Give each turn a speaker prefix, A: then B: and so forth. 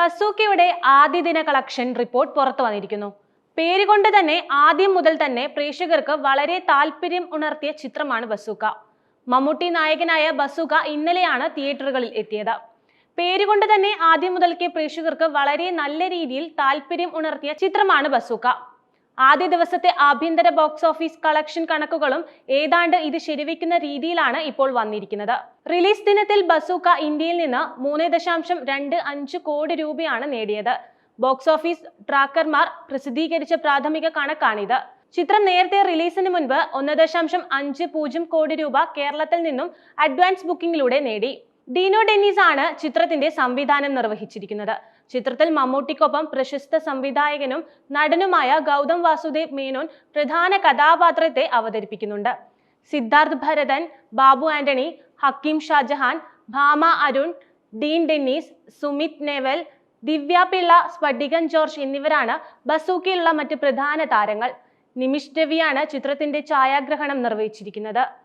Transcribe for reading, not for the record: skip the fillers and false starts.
A: ബസൂക്കയുടെ ആദ്യ ദിന collection report പുറത്തു വന്നിരിക്കുന്നു. പേരുകൊണ്ട് തന്നെ ആദ്യം മുതൽ തന്നെ പ്രേക്ഷകർക്ക് വളരെ താല്പര്യം ഉണർത്തിയ ചിത്രമാണ് ബസൂക്ക. മമ്മൂട്ടി നായകനായ ബസൂക്ക ഇന്നലെയാണ് തിയേറ്ററുകളിൽ എത്തിയത്. പേരുകൊണ്ട് തന്നെ ആദ്യം മുതൽക്കേ പ്രേക്ഷകർക്ക് വളരെ നല്ല രീതിയിൽ താല്പര്യം ഉണർത്തിയ ചിത്രമാണ് ബസൂക്ക. ആദ്യ ദിവസത്തെ ആഭ്യന്തര ബോക്സ് ഓഫീസ് കളക്ഷൻ കണക്കുകളും ഏതാണ്ട് ഇത് ശരിവെക്കുന്ന രീതിയിലാണ് ഇപ്പോൾ വന്നിരിക്കുന്നത്. റിലീസ് ദിനത്തിൽ ബസൂക്ക ഇന്ത്യയിൽ നിന്ന് 3.25 കോടി രൂപയാണ് നേടിയത്. ബോക്സ് ഓഫീസ് ട്രാക്കർമാർ പ്രസിദ്ധീകരിച്ച പ്രാഥമിക കണക്കാണിത്. ചിത്രം നേരത്തെ റിലീസിന് മുൻപ് 1.50 കോടി രൂപ കേരളത്തിൽ നിന്നും അഡ്വാൻസ് ബുക്കിംഗിലൂടെ നേടി. ഡീനോ ഡെന്നീസ് ആണ് ചിത്രത്തിന്റെ സംവിധാനം നിർവഹിച്ചിരിക്കുന്നത്. ചിത്രത്തിൽ മമ്മൂട്ടിക്കൊപ്പം പ്രശസ്ത സംവിധായകനും നടനുമായ ഗൗതം വാസുദേവ് മേനോൻ പ്രധാന കഥാപാത്രത്തെ അവതരിപ്പിക്കുന്നുണ്ട്. സിദ്ധാർത്ഥ് ഭരതൻ, ബാബു ആന്റണി, ഹക്കീം ഷാജഹാൻ, ഭാമ അരുൺ, ഡീൻ ഡെന്നീസ്, സുമിത് നെവൽ, ദിവ്യ പിള്ള, സ്ഫടികൻ ജോർജ് എന്നിവരാണ് ബസൂക്കയിലുള്ള മറ്റ് പ്രധാന താരങ്ങൾ. നിമിഷ് രവിയാണ് ചിത്രത്തിന്റെ ഛായാഗ്രഹണം നിർവഹിച്ചിരിക്കുന്നത്.